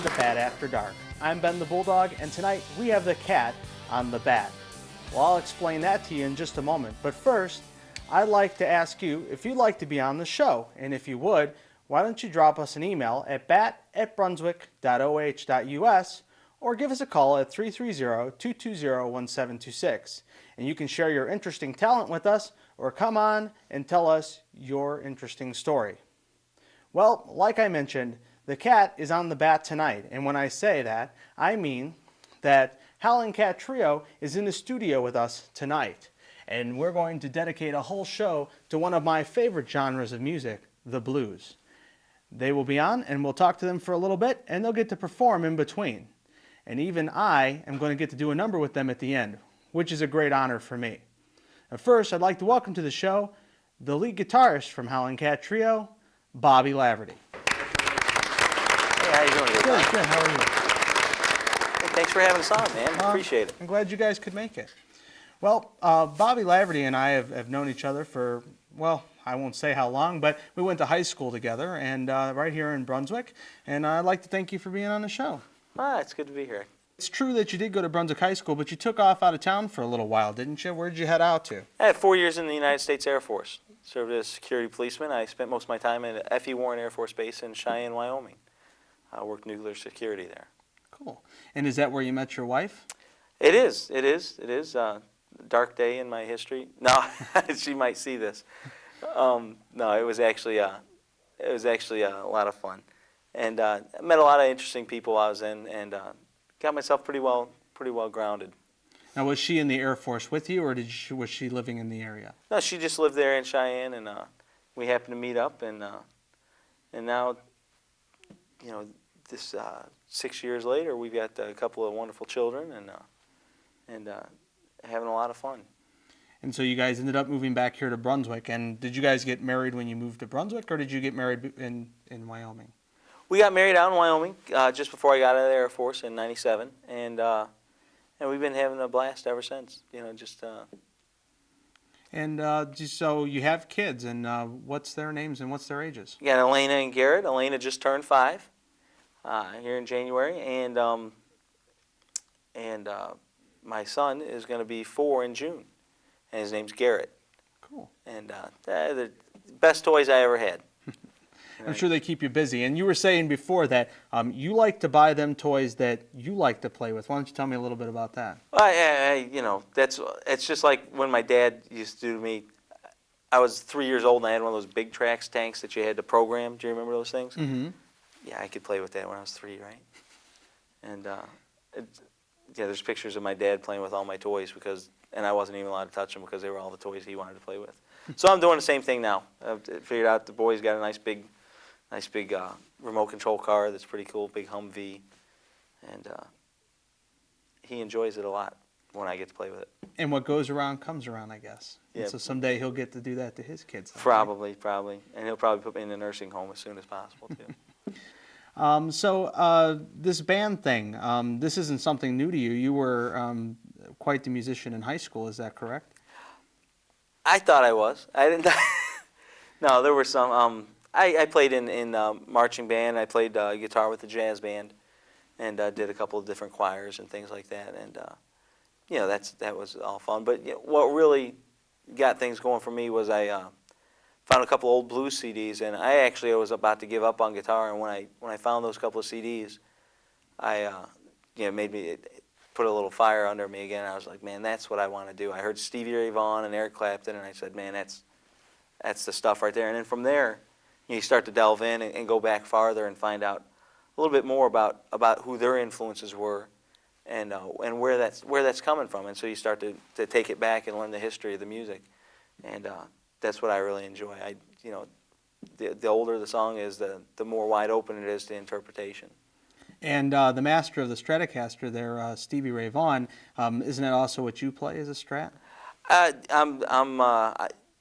welcome to Bat After Dark. I'm Ben the Bulldog, and tonight we have the cat on the bat. Well, I'll explain that to you in just a moment, but first, I'd like to ask you if you'd like to be on the show, and if you would, why don't you drop us an email at bat@brunswick.oh.us or give us a call at 330-220-1726. And you can share your interesting talent with us or come on and tell us your interesting story. Well, like I mentioned, the cat is on the bat tonight, and when I say that, I mean that Howlin Cat Trio is in the studio with us tonight, and we're going to dedicate a whole show to one of my favorite genres of music, the blues. They will be on, and we'll talk to them for a little bit, and they'll get to perform in between. And even I am going to get to do a number with them at the end, which is a great honor for me. Now first, I'd like to welcome to the show the lead guitarist from Howlin Cat Trio, Bobby Laverty. Hey, how you doing today? Good, good. How are you? Hey, thanks for having us on, man. Appreciate it. I'm glad you guys could make it. Well, Bobby Laverty and I have known each other for, well, I won't say how long, but we went to high school together, and right here in Brunswick, and I'd like to thank you for being on the show. It's good to be here. It's true that you did go to Brunswick High School, but you took off out of town for a little while, didn't you? Where did you head out to? I had 4 years in the United States Air Force. Served as a security policeman. I spent most of my time at F.E. Warren Air Force Base in Cheyenne, Wyoming. I worked nuclear security there. Cool. And is that where you met your wife? It is. It is. It is. Dark day in my history. No, she might see this. No, it was actually a lot of fun, and I met a lot of interesting people I was in, and got myself pretty well grounded. Now, was she in the Air Force with you, or was she living in the area? No, she just lived there in Cheyenne, and we happened to meet up, and now, you know, this 6 years later, we've got a couple of wonderful children, and having a lot of fun. And so you guys ended up moving back here to Brunswick. And did you guys get married when you moved to Brunswick, or did you get married in Wyoming? We got married out in Wyoming just before I got out of the Air Force in '97, and we've been having a blast ever since. You know, just. And so you have kids, and what's their names and what's their ages? You got Elena and Garrett. Elena just turned 5 here in January, and my son is going to be 4 in June, and his name's Garrett. Cool. And they're the best toys I ever had. I'm sure they keep you busy. And you were saying before that you like to buy them toys that you like to play with. Why don't you tell me a little bit about that? Well, you know, it's just like when my dad used to do to me. I was 3 years old, and I had one of those big Trax tanks that you had to program. Do you remember those things? Mm-hmm. Yeah, I could play with that when I was 3, right? And yeah, there's pictures of my dad playing with all my toys and I wasn't even allowed to touch them because they were all the toys he wanted to play with. So I'm doing the same thing now. I've figured out the boy's got a nice big remote control car that's pretty cool, big Humvee, and he enjoys it a lot when I get to play with it. And what goes around comes around, I guess. Yeah. And so someday he'll get to do that to his kids. Probably, and he'll probably put me in a nursing home as soon as possible too. This band thing, this isn't something new to you. You were quite the musician in high school, is that correct? I thought I was. I didn't. No, there were some. I played in marching band. I played guitar with the jazz band, and did a couple of different choirs and things like that. And you know, that was all fun. But you know, what really got things going for me was I found a couple old blues CDs, and I actually was about to give up on guitar. And when I found those couple of CDs, you know, made me put a little fire under me again. I was like, man, that's what I want to do. I heard Stevie Ray Vaughan and Eric Clapton, and I said, man, that's the stuff right there. And then from there, you start to delve in and go back farther and find out a little bit more about who their influences were, and where that's coming from. And so you start to take it back and learn the history of the music, and that's what I really enjoy. You know, the older the song is, the more wide open it is to interpretation. And the master of the Stratocaster there, Stevie Ray Vaughan, isn't that also what you play as a Strat?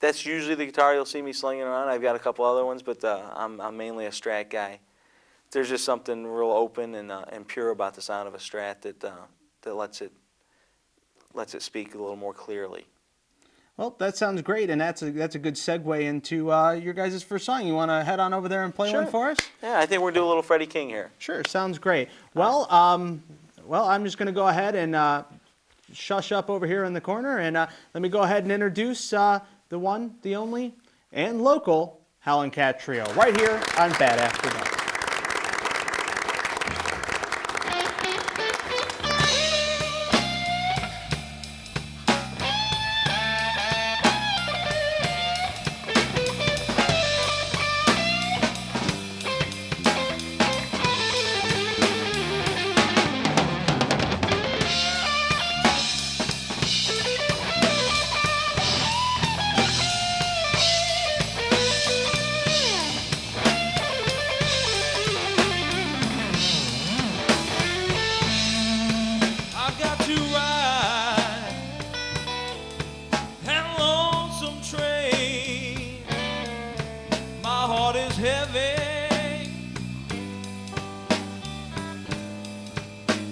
That's usually the guitar you'll see me slinging around. I've got a couple other ones, but I'm mainly a Strat guy. There's just something real open and pure about the sound of a Strat that lets it speak a little more clearly. Well, that sounds great, and that's a good segue into your guys' first song. You want to head on over there and play Sure. one for us? Yeah, I think we're going to do a little Freddie King here. Sure, sounds great. Well, I'm just going to go ahead and shush up over here in the corner, and let me go ahead and introduce the one, the only, and local Howlin' Cat Trio right here on Bad After Dark.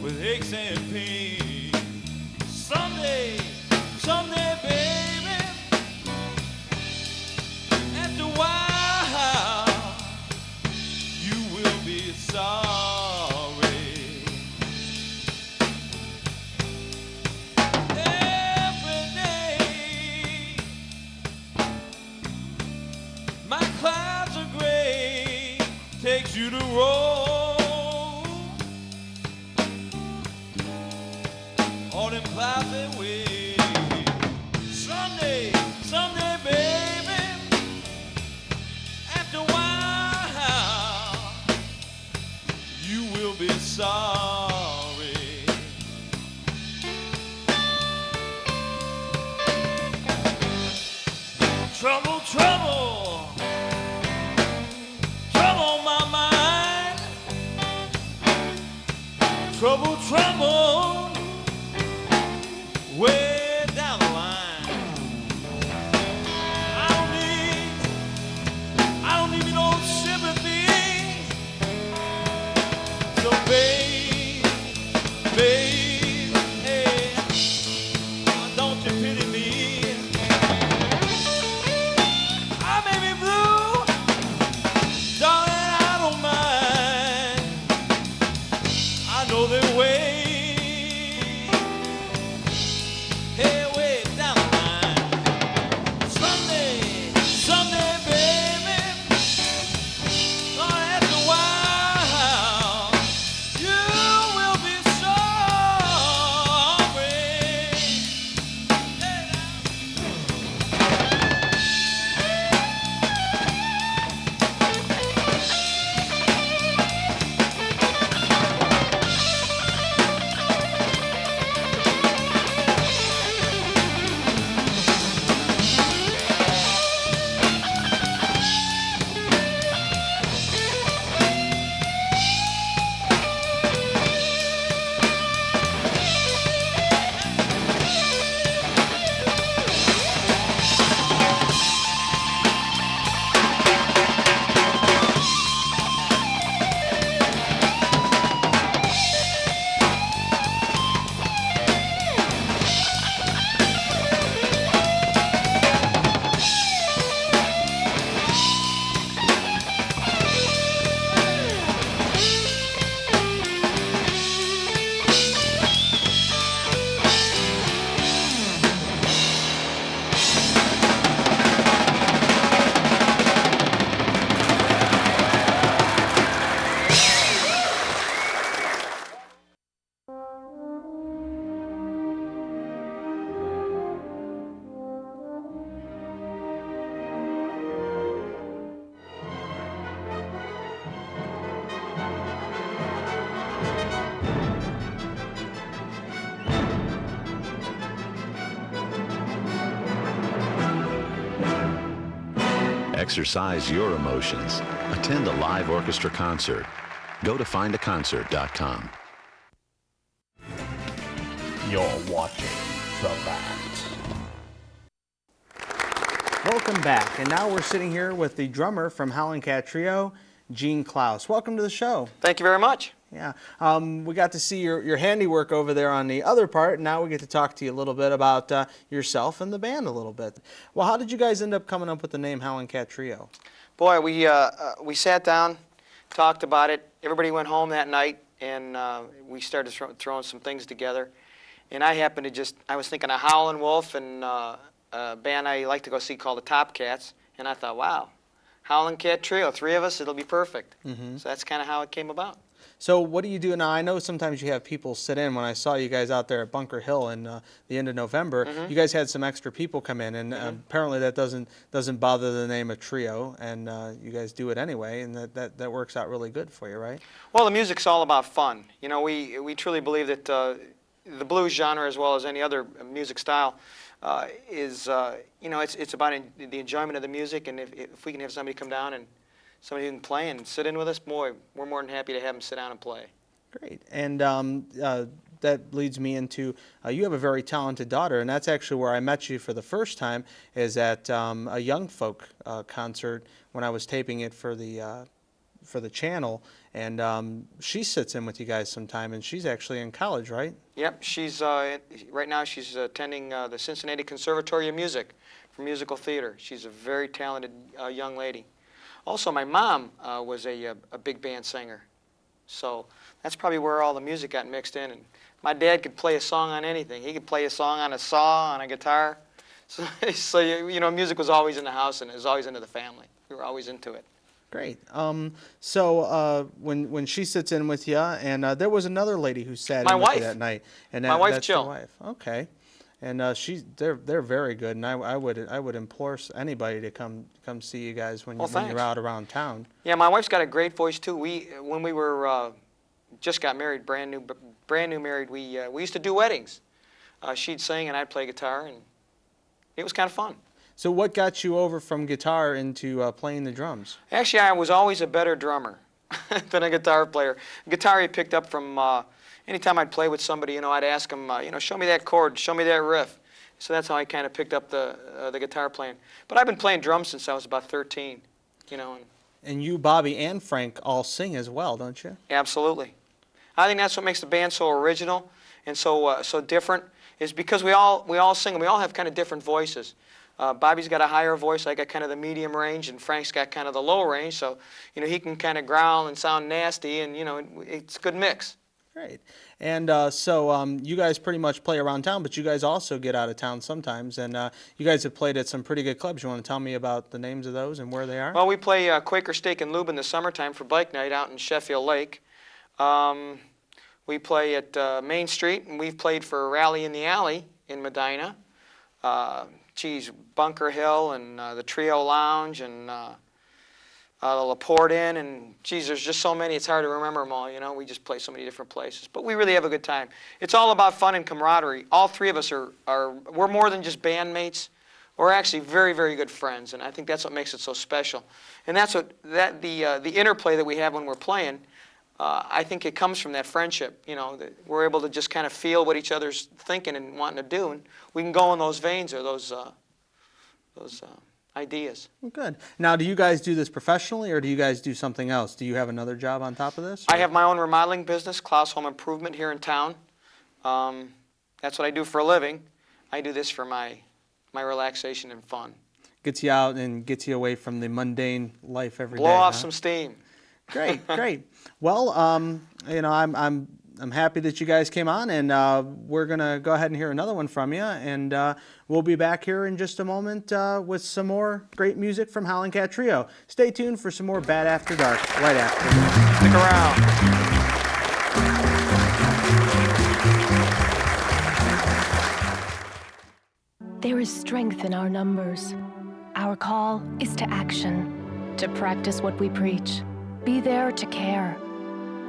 With aches and pain. Someday, baby, after a while, you will be sorry. Every day, my clouds are gray, takes you to roll. All them clouds away. Someday, baby, after a while, you will be sorry. Trouble, trouble, trouble on my mind. Trouble, trouble, way down the line. I don't need no sympathy. So babe, hey, don't you pity me? I may be blue, darling, I don't mind. I know the way. Hey, way down the line. Someday, baby, gonna after a while, you will be sorry. Hey, Exercise your emotions. Attend a live orchestra concert. Go to findaconcert.com. You're watching The Bat. Welcome back, and now we're sitting here with the drummer from Howlin' Cat Trio, Gene Klaus. Welcome to the show. Thank you very much. Yeah. We got to see your handiwork over there on the other part, and now we get to talk to you a little bit about yourself and the band a little bit. Well, how did you guys end up coming up with the name Howlin' Cat Trio? Boy, we sat down, talked about it. Everybody went home that night, and we started throwing some things together. And I happened to I was thinking of Howlin' Wolf and a band I like to go see called the Top Cats. And I thought, wow, Howlin' Cat Trio, 3 of us, it'll be perfect. So that's kind of how it came about. So what do you do now? I know sometimes you have people sit in. When I saw you guys out there at Bunker Hill in the end of November, you guys had some extra people come in, and apparently that doesn't bother the name of trio, and you guys do it anyway, and that works out really good for you, right? Well, the music's all about fun. You know, we truly believe that the blues genre, as well as any other music style, is you know, it's about the enjoyment of the music, and if we can have somebody come down and somebody who can play and sit in with us, boy, we're more than happy to have them sit down and play. Great. And that leads me into you have a very talented daughter, and that's actually where I met you for the first time, is at a young folk concert when I was taping it for the channel, and she sits in with you guys sometime, and she's actually in college, right? Yep, she's right now she's attending the Cincinnati Conservatory of Music for musical theater. She's a very talented young lady. Also, my mom was a big band singer, so that's probably where all the music got mixed in. And my dad could play a song on anything. He could play a song on a saw, on a guitar. So you know, music was always in the house, and it was always into the family. We were always into it. Great. So when she sits in with you, and there was another lady who sat My in with you wife. that night, and My wife, that's Jill. your wife. Okay. And they're very good, and I would implore anybody to come see you guys when you're out around town. Yeah, my wife's got a great voice too. When we were just got married, brand new married, we used to do weddings. She'd sing and I'd play guitar, and it was kind of fun. So what got you over from guitar into playing the drums? Actually, I was always a better drummer than a guitar player. Guitar he picked up from anytime I'd play with somebody, you know, I'd ask them, you know, show me that chord, show me that riff. So that's how I kind of picked up the guitar playing. But I've been playing drums since I was about 13, you know. And you, Bobby, and Frank all sing as well, don't you? Absolutely. I think that's what makes the band so original and so different, is because we all sing, and we all have kind of different voices. Bobby's got a higher voice. I got kind of the medium range, and Frank's got kind of the low range. So, you know, he can kind of growl and sound nasty, and, you know, it's a good mix. Great. And so you guys pretty much play around town, but you guys also get out of town sometimes, and you guys have played at some pretty good clubs. You want to tell me about the names of those and where they are? Well, we play Quaker Steak and Lube in the summertime for bike night out in Sheffield Lake. We play at Main Street, and we've played for Rally in the Alley in Medina. Bunker Hill and the Trio Lounge and the LaPorte Inn, and there's just so many, it's hard to remember them all, you know. We just play so many different places, but we really have a good time. It's all about fun and camaraderie. All 3 of us we're more than just bandmates. We're actually very, very good friends, and I think that's what makes it so special. And that's the interplay that we have when we're playing. I think it comes from that friendship, you know, that we're able to just kind of feel what each other's thinking and wanting to do, and we can go in those veins or those ideas. Well, good. Now, do you guys do this professionally, or do you guys do something else? Do you have another job on top of this? Or? I have my own remodeling business, Klaus Home Improvement, here in town. That's what I do for a living. I do this for my relaxation and fun. Gets you out and gets you away from the mundane life every day. Blow off some steam. Great, great. Well, you know, I'm happy that you guys came on, and we're gonna go ahead and hear another one from you, and we'll be back here in just a moment with some more great music from Howlin' Cat Trio. Stay tuned for some more Bad After Dark right after this. Stick around. There is strength in our numbers. Our call is to action, to practice what we preach. Be there to care.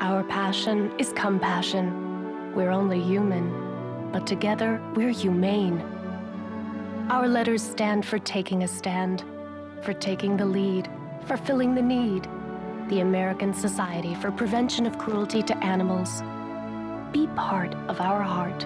Our passion is compassion. We're only human, but together we're humane. Our letters stand for taking a stand, for taking the lead, for filling the need. The American Society for Prevention of Cruelty to Animals. Be part of our heart.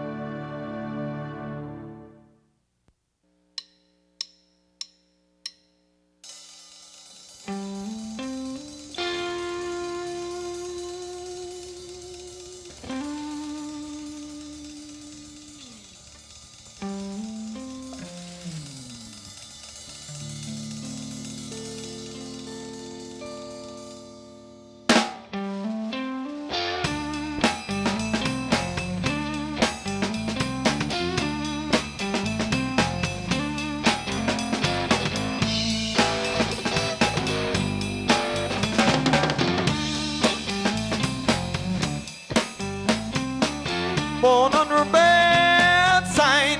under a bad sign.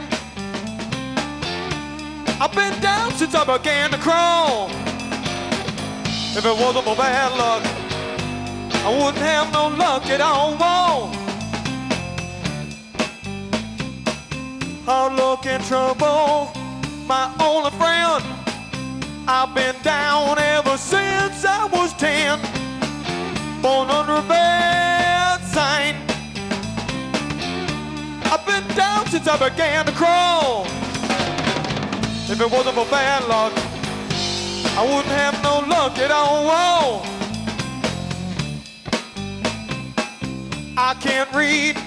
I've been down since I began to crawl. If it wasn't for bad luck, I wouldn't have no luck at all. Hard luck and trouble, my only friend. I've been down ever since I was 10. Born under a bad sign. I've been down since I began to crawl. If it wasn't for bad luck, I wouldn't have no luck at all. I can't read,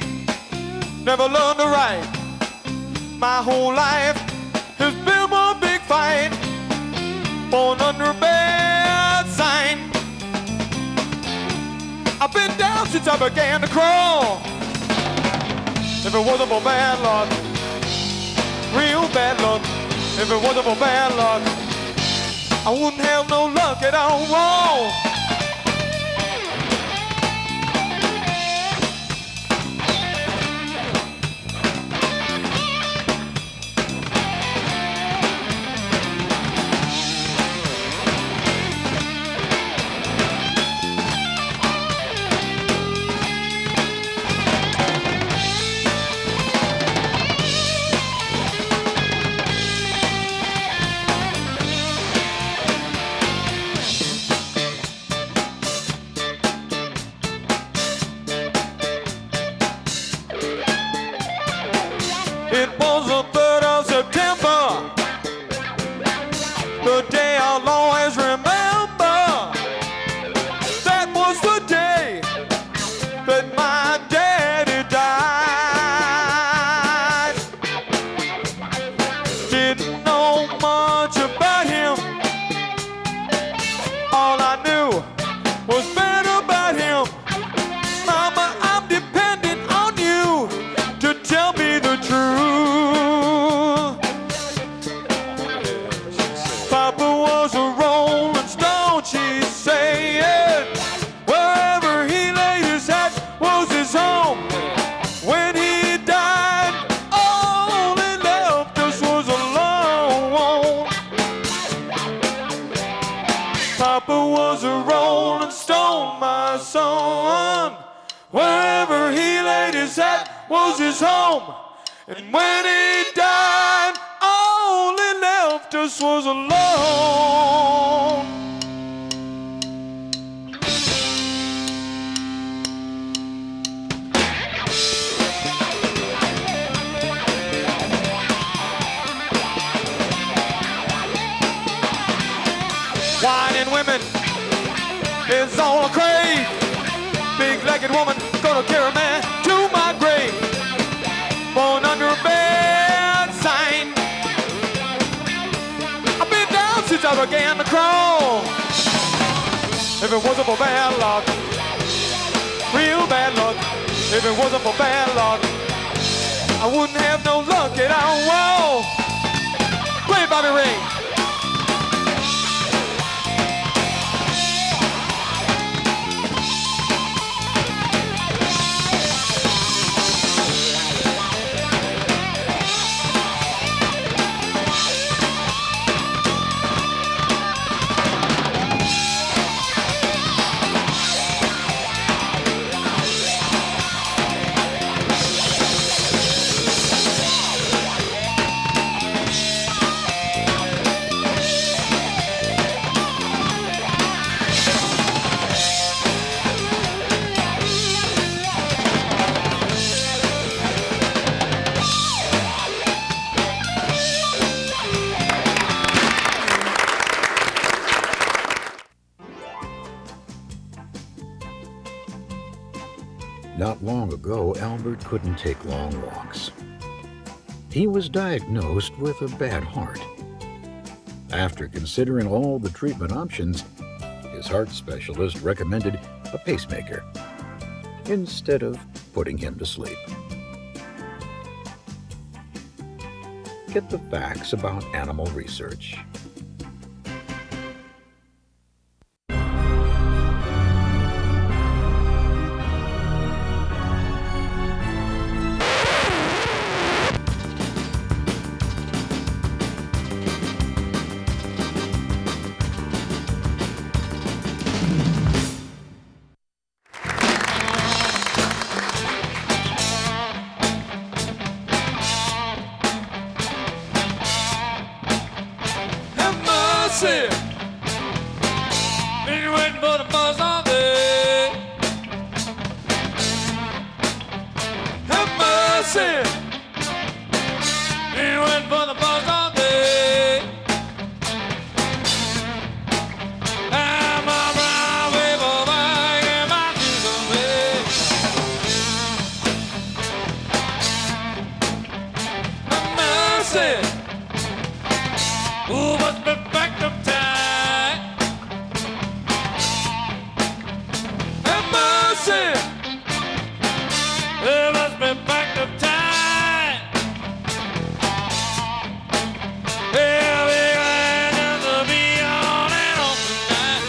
never learned to write. My whole life has been one big fight. Born under a bad sign. I've been down since I began to crawl. If it wasn't for bad luck, real bad luck. If it wasn't for bad luck, I wouldn't have no luck at all. It was the 3rd of September, the day I'll always remember. That was the day that my daddy died. Didn't know much about him. All I knew was bad about him. Mama, I'm depending on you to tell me the truth. Papa was a rolling stone, she said. Wherever he laid his hat was his home. When he died, all he left us was alone. Papa was a rolling stone, my son. Wherever he laid his hat was his home. And when he died, all he left us was alone. Wine and women is all I crave. Big-legged woman gonna carry me to my grave. Born under a bad sign. I've been down since I began to crawl. If it wasn't for bad luck, real bad luck. If it wasn't for bad luck, I wouldn't have no luck at all. Play it, Bobby Ray. Not long ago, Albert couldn't take long walks. He was diagnosed with a bad heart. After considering all the treatment options, his heart specialist recommended a pacemaker instead of putting him to sleep. Get the facts about animal research. mercy. Been waiting for the bus all day. Have mercy. Been waiting for the bus all day. I'm a brown paper bag and my shoes on me. Have mercy. Ooh, must be backed up tight. Have mercy. It must be backed up tight. Yeah, we glad just to be on and on tonight.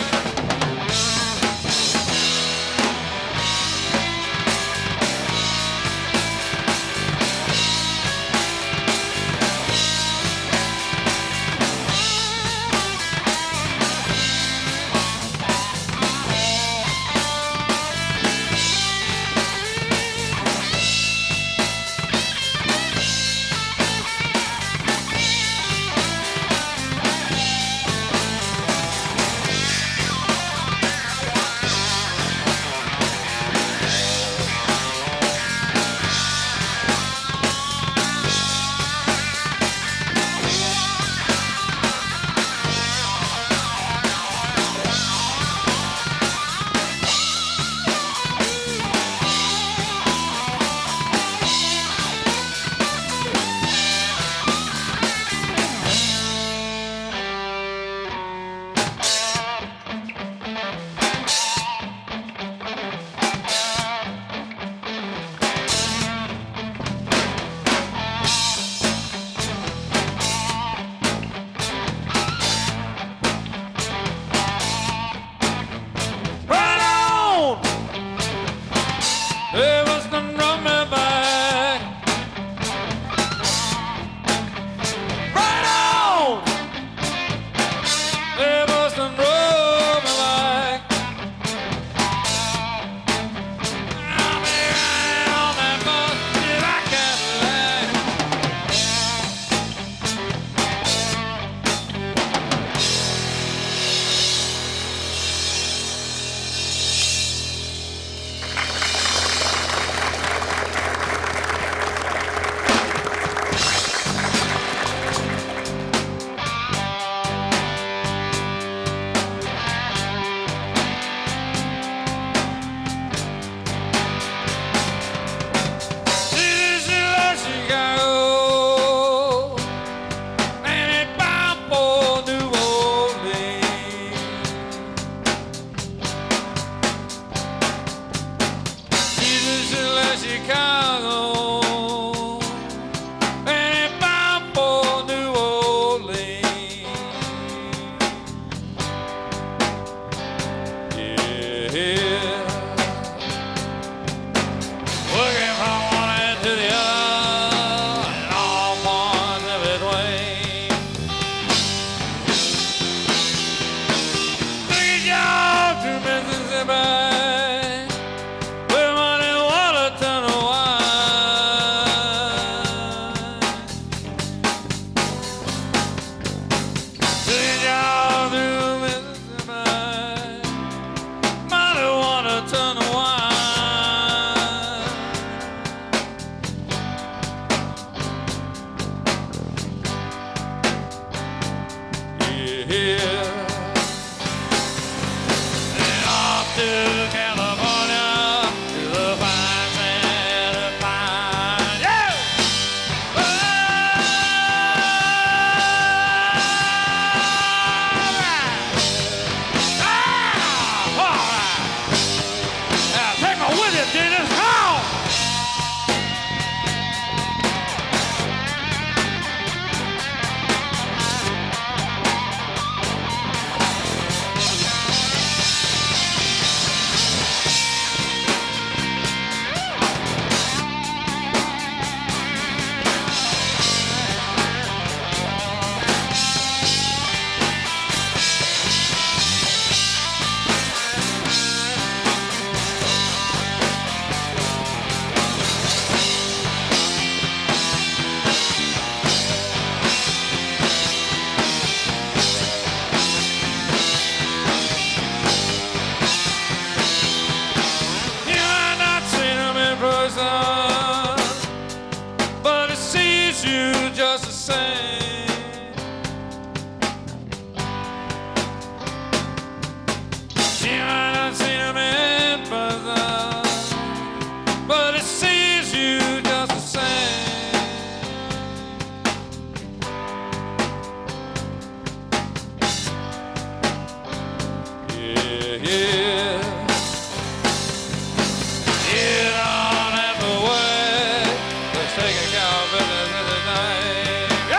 sees you just the same. She might not see him in person, but it sees you just the same. Yeah, yeah. You don't have to wait. Let's take a cow business in the night. Go!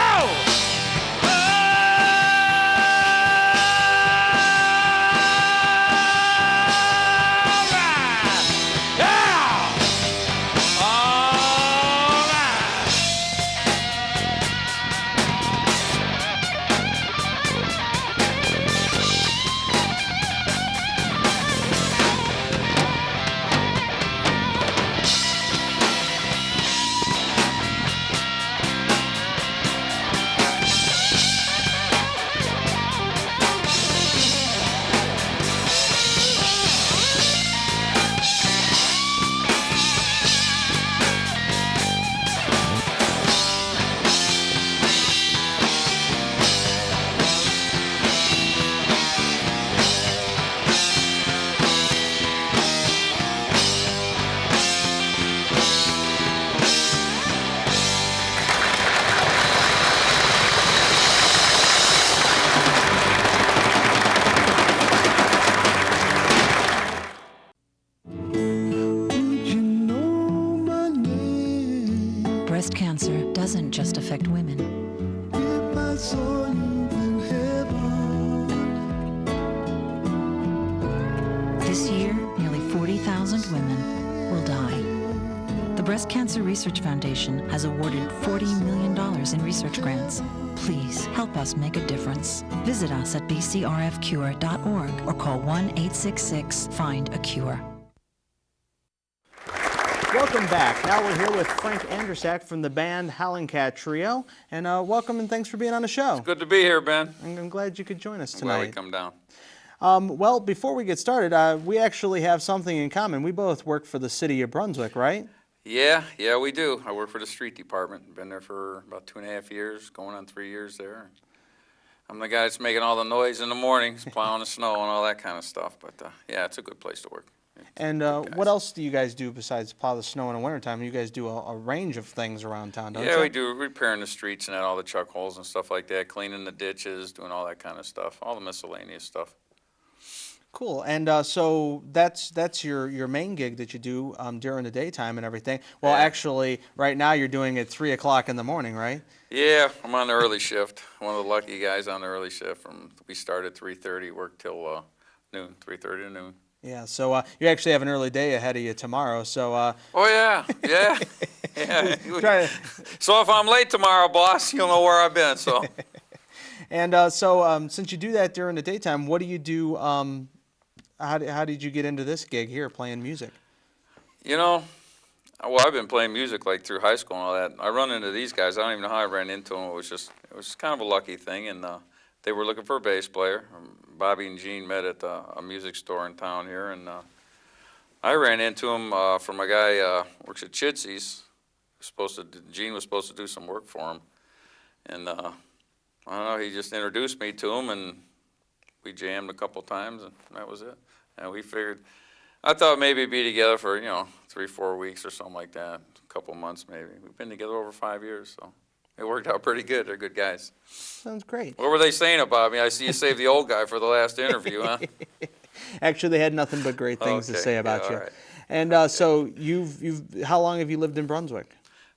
Breast cancer doesn't just affect women. This year, nearly 40,000 women will die. The Breast Cancer Research Foundation has awarded $40 million in research grants. Please help us make a difference. Visit us at bcrfcure.org or call 1-866-FIND-A-CURE. Welcome back. Now we're here with Frank Andersak from the band Howlin Trio. And welcome and thanks for being on the show. Good to be here, Ben. I'm glad you could join us I'm glad we tonight. come down. Well, before we get started, we actually have something in common. We both work for the city of Brunswick, right? Yeah, we do. I work for the street department. Been there for about 2.5 years, going on 3 years there. I'm the guy that's making all the noise in the mornings, plowing the snow and all that kind of stuff. But yeah, it's a good place to work. And what else do you guys do besides plow the snow in the wintertime? You guys do a range of things around town, don't you? Yeah, we do repairing the streets and all the chuck holes and stuff like that, cleaning the ditches, doing all that kind of stuff, all the miscellaneous stuff. Cool. And so that's your main gig that you do during the daytime and everything. Well, Yeah. Actually, right now you're doing it 3 o'clock in the morning, right? Yeah, I'm on the early shift. One of the lucky guys on the early shift. We start at 3:30, work till noon, 3:30 to noon. Yeah. So you actually have an early day ahead of you tomorrow. So. Oh yeah, yeah, yeah. Try to- So if I'm late tomorrow, boss, you'll know where I've been. So. And since you do that during the daytime, what do you do? How did you get into this gig here, playing music? You know, well, I've been playing music like through high school and all that. I run into these guys. I don't even know how I ran into them. It was kind of a lucky thing, and they were looking for a bass player. Bobby and Gene met at a music store in town here, and I ran into them from a guy works at Chitsy's. Gene was supposed to do some work for him, and I don't know. He just introduced me to him, and we jammed a couple times, and that was it. And we figured, I thought maybe we'd be together for 3-4 weeks or something like that, a couple months maybe. We've been together over 5 years, so it worked out pretty good. They're good guys. Sounds great. What were they saying about me? I see you saved the old guy for the last interview, huh? Actually, they had nothing but great things to Okay, say about yeah, you. all right. And so how long have you lived in Brunswick?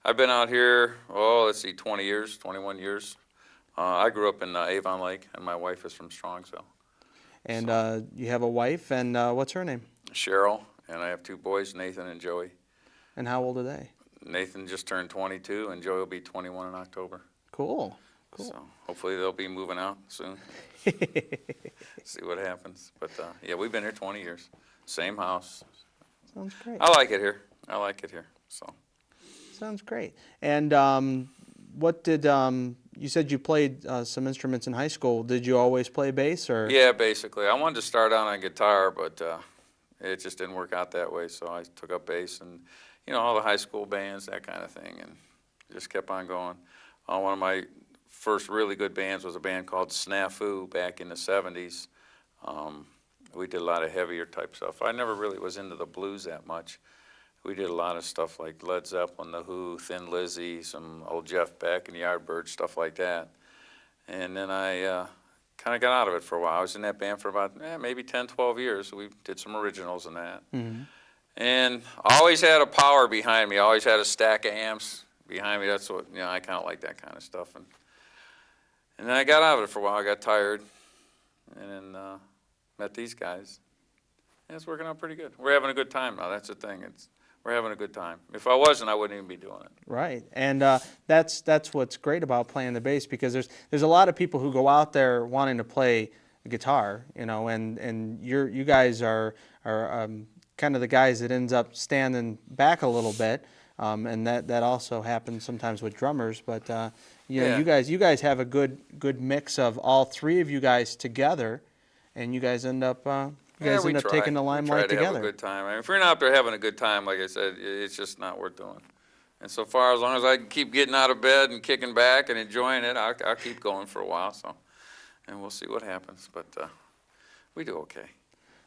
I've been out here, 20 years, 21 years. I grew up in Avon Lake, and my wife is from Strongsville. And you have a wife, and what's her name? Cheryl, and I have 2 boys, Nathan and Joey. And how old are they? Nathan just turned 22, and Joey will be 21 in October. Cool. So hopefully they'll be moving out soon. See what happens. But yeah, we've been here 20 years. Same house. Sounds great. I like it here. So. Sounds great. And what did you said you played some instruments in high school? Did you always play bass, or? Yeah, basically. I wanted to start out on guitar, but it just didn't work out that way. So I took up bass and all the high school bands, that kind of thing, and just kept on going. One of my first really good bands was a band called Snafu back in the 70s. We did a lot of heavier type stuff. I never really was into the blues that much. We did a lot of stuff like Led Zeppelin, The Who, Thin Lizzy, some old Jeff Beck and the Yardbirds, stuff like that. And then I kind of got out of it for a while. I was in that band for about maybe 10, 12 years. We did some originals and that. Mm-hmm. And always had a power behind me. Always had a stack of amps behind me. That's what, I kind of like that kind of stuff. And then I got out of it for a while. I got tired. And then met these guys. And it's working out pretty good. We're having a good time now. That's the thing. We're having a good time. If I wasn't, I wouldn't even be doing it. Right, and that's what's great about playing the bass, because there's a lot of people who go out there wanting to play guitar, and you guys are kind of the guys that ends up standing back a little bit, and that also happens sometimes with drummers. But you guys have a good mix of all three of you guys together, and you guys end up. Taking the limelight together. Have a good time. I mean, if you're not out there having a good time, like I said, it's just not worth doing. And so far, as long as I can keep getting out of bed and kicking back and enjoying it, I'll keep going for a while. So, and we'll see what happens. But we do okay.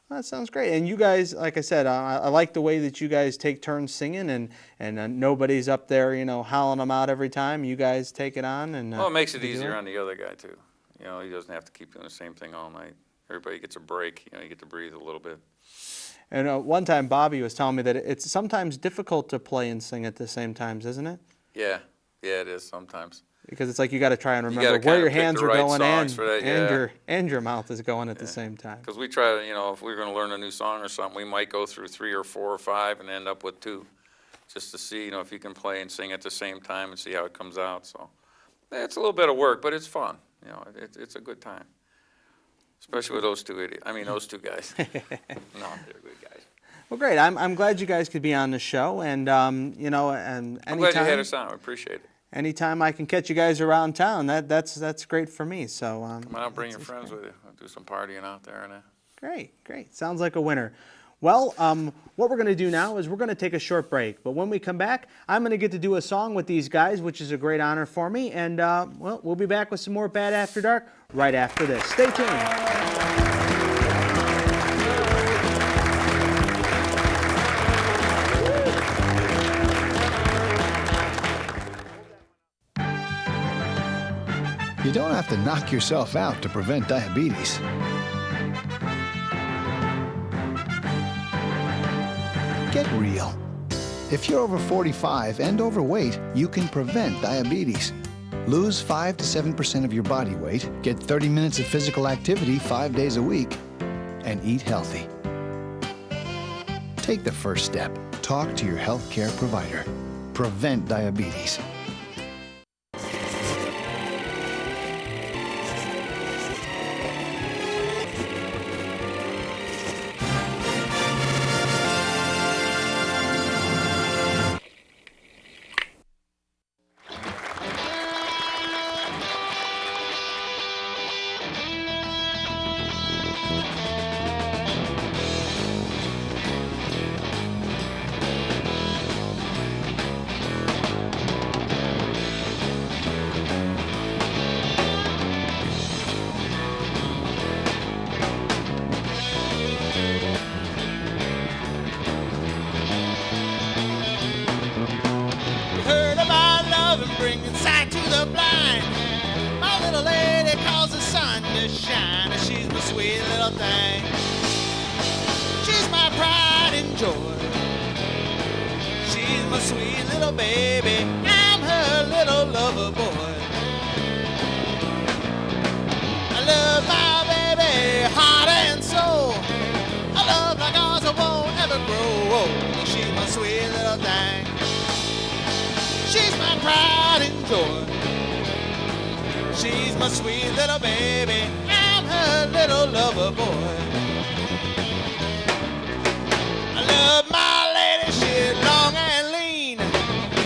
Well, that sounds great. And you guys, like I said, I like the way that you guys take turns singing, and nobody's up there, howling them out every time. You guys take it on. And well, it makes it easier on the other guy too. He doesn't have to keep doing the same thing all night. Everybody gets a break. You get to breathe a little bit. And one time Bobby was telling me that it's sometimes difficult to play and sing at the same times, isn't it? Yeah, it is sometimes. Because it's like you got to try and remember where your hands are going and your mouth is going at the same time. Because we try to, if we're going to learn a new song or something, we might go through 3 or 4 or 5 and end up with 2, just to see, if you can play and sing at the same time and see how it comes out. So it's a little bit of work, but it's fun. It's a good time. Especially with those two idiots. I mean, those 2 guys. No, they're good guys. Well, great. I'm glad you guys could be on the show, and and anytime, I'm glad you had us on. I appreciate it. Anytime I can catch you guys around town, that's great for me. So come on, bring your friends with you. I'll do some partying out there. Great. Sounds like a winner. Well, what we're going to do now is we're going to take a short break. But when we come back, I'm going to get to do a song with these guys, which is a great honor for me. And, we'll be back with some more Bad After Dark right after this. Stay tuned. You don't have to knock yourself out to prevent diabetes. Get real. If you're over 45 and overweight, you can prevent diabetes. Lose 5 to 7% of your body weight, get 30 minutes of physical activity 5 days a week, and eat healthy. Take the first step. Talk to your healthcare provider. Prevent diabetes. Bringing sight to the blind. My little lady calls the sun to shine. She's my sweet little thing. She's my pride and joy. She's my sweet little baby. I'm her little lover boy. I love my baby heart and soul. A love like ours won't ever grow old. She's my sweet little thing. She's my pride and joy. She's my sweet little baby. I'm her little lover boy. I love my lady, she's long and lean.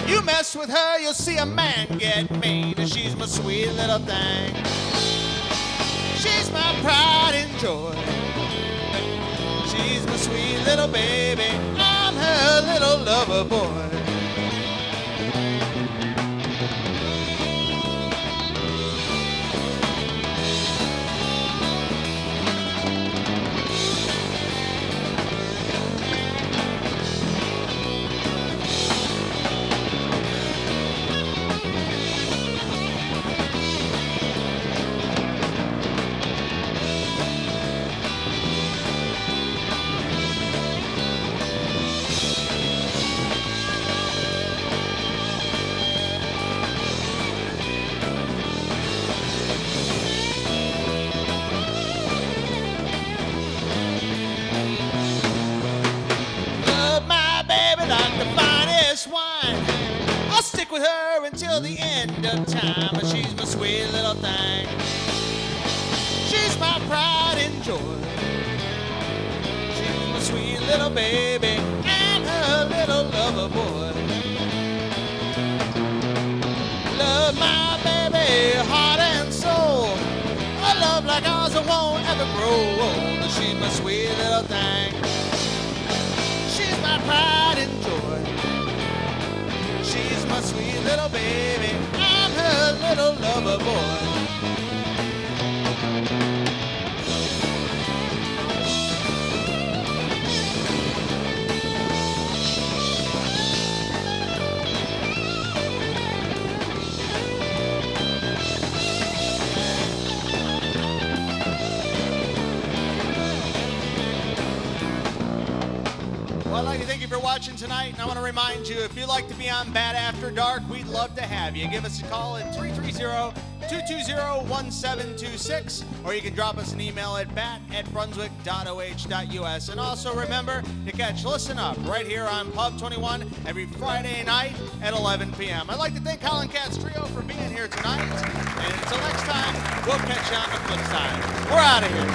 You mess with her, you'll see a man get mean. She's my sweet little thing. She's my pride and joy. She's my sweet little baby. I'm her little lover boy. the end of time. She's my sweet little thing. She's my pride and joy. She's my sweet little baby and her little lover boy. Love my baby, heart and soul. A love like ours won't ever grow old. She's my sweet little thing. She's my pride and joy. She's my sweet little baby. I'm her little lover boy. Well, I'd like to thank you for watching tonight, and I want to remind you, if you'd like to be on Bad After Dark, we'd love to have you. Give us a call at 330-220-1726, or you can drop us an email at bat@brunswick.oh.us. And also remember to catch Listen Up right here on Pub 21 every Friday night at 11 p.m. I'd like to thank Howlin' Cats Trio for being here tonight, and until next time, we'll catch you on the flip side. We're out of here.